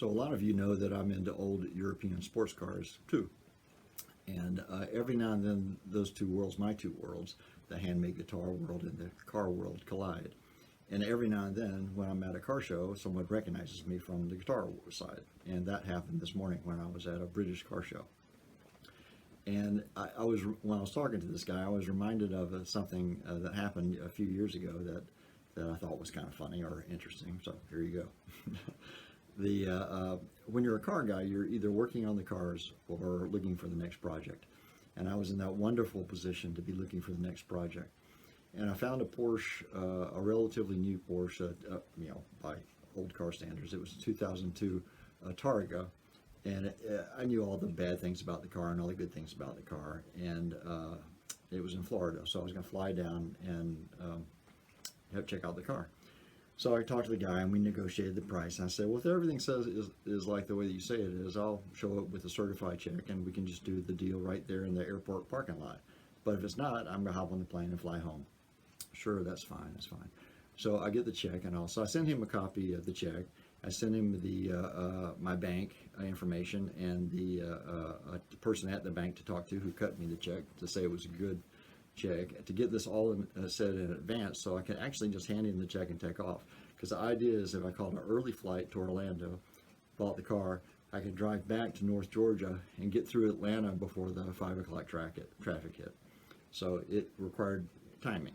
So a lot of you know that I'm into old European sports cars too. And every now and then those two worlds, my two worlds, the handmade guitar world and the car world collide. And every now and then when I'm at a car show, someone recognizes me from the guitar side. And that happened this morning when I was at a British car show. And when I was talking to this guy, I was reminded of something that happened a few years ago that I thought was kind of funny or interesting. So here you go. When you're a car guy, you're either working on the cars or looking for the next project. And I was in that wonderful position to be looking for the next project. And I found a Porsche, a relatively new Porsche, by old car standards. It was a 2002 Targa. And I knew all the bad things about the car and all the good things about the car. And it was in Florida, so I was going to fly down and check out the car. So I talked to the guy and we negotiated the price. And I said, well, if everything says is like the way that you say it is, I'll show up with a certified check and we can just do the deal right there in the airport parking lot. But if it's not, I'm going to hop on the plane and fly home. Sure, that's fine, that's fine. So I get the check and so I send him a copy of the check. I send him my bank information and the person at the bank to talk to who cut me the check to say it was a good check, to get this all said in advance so I can actually just hand him the check and take off. Because the idea is if I called an early flight to Orlando, bought the car, I could drive back to North Georgia and get through Atlanta before the 5 o'clock traffic hit. So it required timing.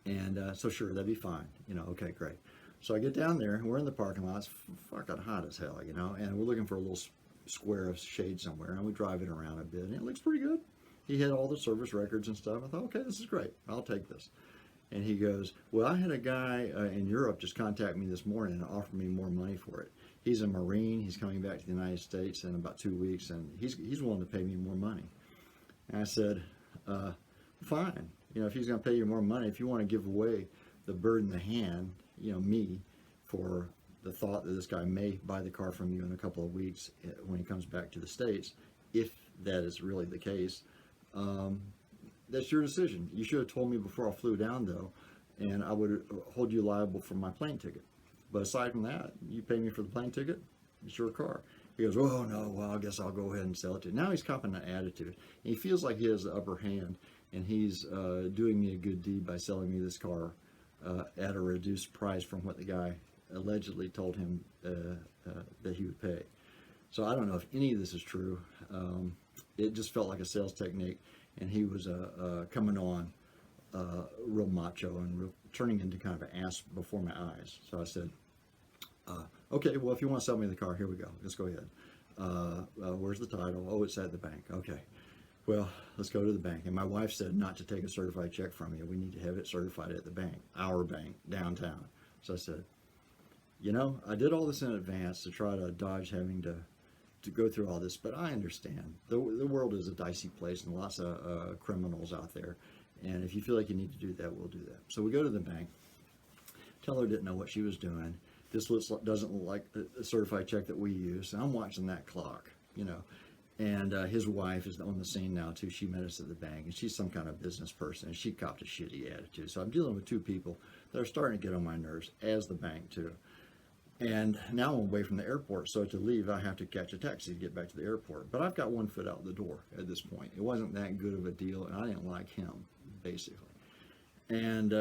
And so sure, that'd be fine. Okay, great. So I get down there and we're in the parking lot. It's fucking hot as hell, and we're looking for a little square of shade somewhere and we drive it around a bit and it looks pretty good. He had all the service records and stuff. I thought, okay, this is great. I'll take this. And he goes, well, I had a guy in Europe just contact me this morning and offer me more money for it. He's a Marine. He's coming back to the United States in about 2 weeks, and he's willing to pay me more money. And I said, fine. If he's going to pay you more money, if you want to give away the bird in the hand, me, for the thought that this guy may buy the car from you in a couple of weeks when he comes back to the States, if that is really the case, that's your decision. You should have told me before I flew down, though, and I would hold you liable for my plane ticket. But aside from that, you pay me for the plane ticket, it's your car. He goes, oh, no, well, I guess I'll go ahead and sell it to you. Now he's copping an attitude. And he feels like he has the upper hand, and he's doing me a good deed by selling me this car at a reduced price from what the guy allegedly told him that he would pay. So I don't know if any of this is true. It just felt like a sales technique, and he was coming on real macho and turning into kind of an ass before my eyes. So I said, okay, well, if you want to sell me the car, here we go. Let's go ahead. Where's the title? Oh, it's at the bank. Okay. Well, let's go to the bank. And my wife said not to take a certified check from you. We need to have it certified at the bank, our bank, downtown. So I said, I did all this in advance to try to dodge having to go through all this, but I understand. The world is a dicey place and lots of criminals out there. And if you feel like you need to do that, we'll do that. So we go to the bank. Teller didn't know what she was doing. This doesn't look like a certified check that we use. And I'm watching that clock, And his wife is on the scene now too. She met us at the bank, and she's some kind of business person, and she copped a shitty attitude. So I'm dealing with two people that are starting to get on my nerves, as the bank too. And now I'm away from the airport, so to leave, I have to catch a taxi to get back to the airport. But I've got one foot out the door at this point. It wasn't that good of a deal, and I didn't like him, basically. And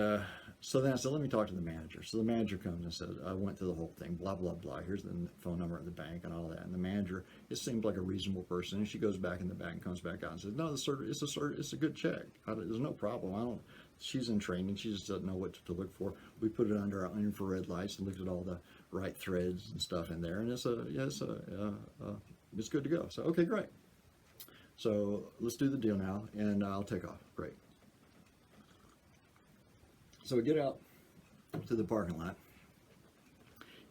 so then I said, let me talk to the manager. So the manager comes and says, I went through the whole thing, blah, blah, blah. Here's the phone number at the bank and all that. And the manager, it seemed like a reasonable person. And she goes back in the bank and comes back out and says, no, it's a good check. There's no problem. She's in training. She just doesn't know what to look for. We put it under our infrared lights and looked at all the right threads and stuff in there. And it's good to go. So, okay, great. So let's do the deal now, and I'll take off. Great. So we get out to the parking lot.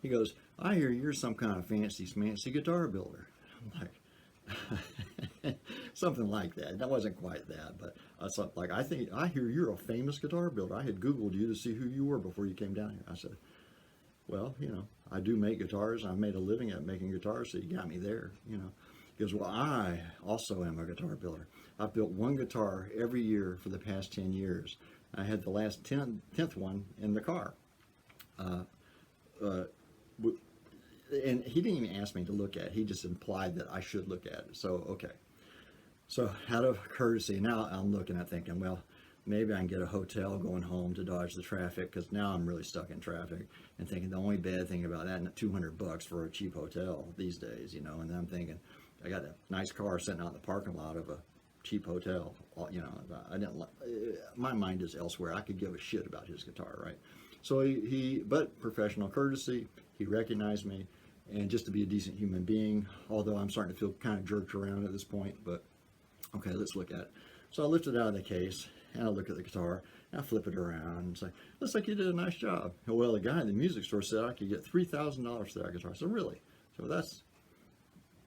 He goes, I hear you're some kind of fancy guitar builder. I'm like, something like that. That wasn't quite that, but I hear you're a famous guitar builder. I had Googled you to see who you were before you came down here. I said, well, I do make guitars. I made a living at making guitars, so you got me there, He goes, well, I also am a guitar builder. I've built one guitar every year for the past 10 years. I had the last 10th one in the car. and he didn't even ask me to look at it. He just implied that I should look at it. So, okay. So out of courtesy, now I'm looking at thinking, well, maybe I can get a hotel going home to dodge the traffic, because now I'm really stuck in traffic, and thinking the only bad thing about that, $200 for a cheap hotel these days, you know. And then I'm thinking, I got a nice car sitting out in the parking lot of a cheap hotel, you know. I didn't like, my mind is elsewhere. I could give a shit about his guitar, right? So but professional courtesy, he recognized me, and just to be a decent human being, although I'm starting to feel kind of jerked around at this point, but okay, let's look at it. So I lift it out of the case, and I look at the guitar, and I flip it around, and say, looks like you did a nice job. Well, the guy in the music store said I could get $3,000 for that guitar. So really? So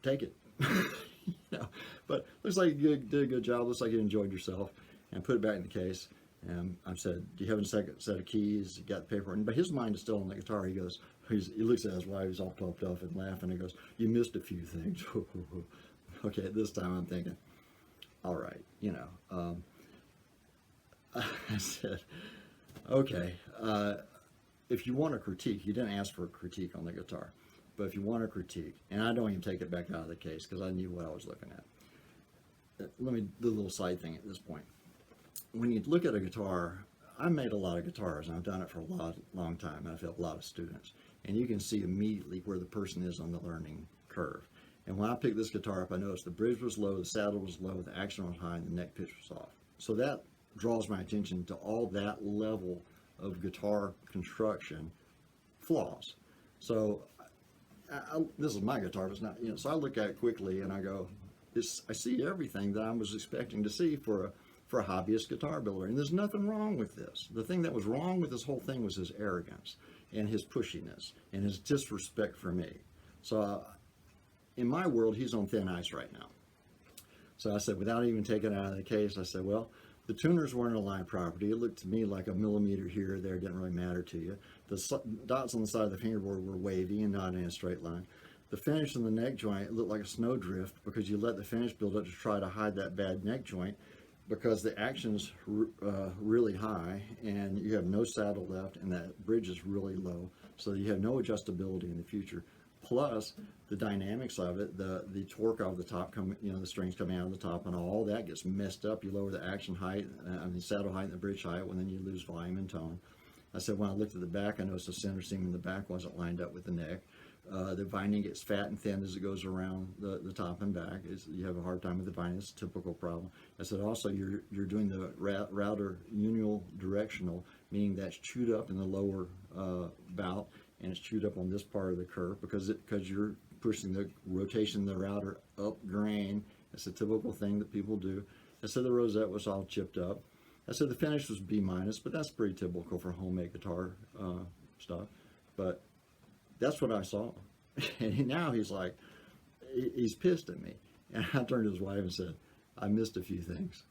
take it. You know, but looks like you did a good job. Looks like you enjoyed yourself, and put it back in the case. And I said, do you have a second set of keys? You got the paper. But his mind is still on the guitar. He goes, he looks at his wife, he's all pumped up and laughing. He goes, you missed a few things. Okay, this time I'm thinking, all right, you know. I said, okay, if you want a critique, you didn't ask for a critique on the guitar, but if you want a critique, and I don't even take it back out of the case because I knew what I was looking at. Let me do a little side thing at this point. When you look at a guitar, I made a lot of guitars, and I've done it for a long time, and I've helped a lot of students, and you can see immediately where the person is on the learning curve. And when I picked this guitar up, I noticed the bridge was low, the saddle was low, the action was high, and the neck pitch was off. So that draws my attention to all that level of guitar construction flaws. So this is my guitar, but it's not, you know. So I look at it quickly and I go, I see everything that I was expecting to see for a hobbyist guitar builder, and there's nothing wrong with this. The thing that was wrong with this whole thing was his arrogance and his pushiness and his disrespect for me. So in my world, he's on thin ice right now. So I said, without even taking it out of the case, I said, well, the tuners weren't aligned properly. It looked to me like a millimeter here or there didn't really matter to you. The dots on the side of the fingerboard were wavy and not in a straight line. The finish in the neck joint looked like a snowdrift because you let the finish build up to try to hide that bad neck joint, because the action's really high and you have no saddle left and that bridge is really low, so you have no adjustability in the future. Plus the dynamics of it, the torque of the top, the strings coming out of the top, and all that gets messed up. You lower the action height, saddle height and the bridge height, and then you lose volume and tone. I said, when I looked at the back, I noticed the center seam in the back wasn't lined up with the neck. The binding gets fat and thin as it goes around the top and back. You have a hard time with the binding. It's a typical problem. I said also you're doing the router unidirectional, meaning that's chewed up in the lower bout, and it's chewed up on this part of the curve because you're pushing the rotation of the router up grain. It's a typical thing that people do. I said the rosette was all chipped up. I said the finish was B-, but that's pretty typical for homemade guitar stuff. But that's what I saw. And now he's pissed at me. And I turned to his wife and said, I missed a few things.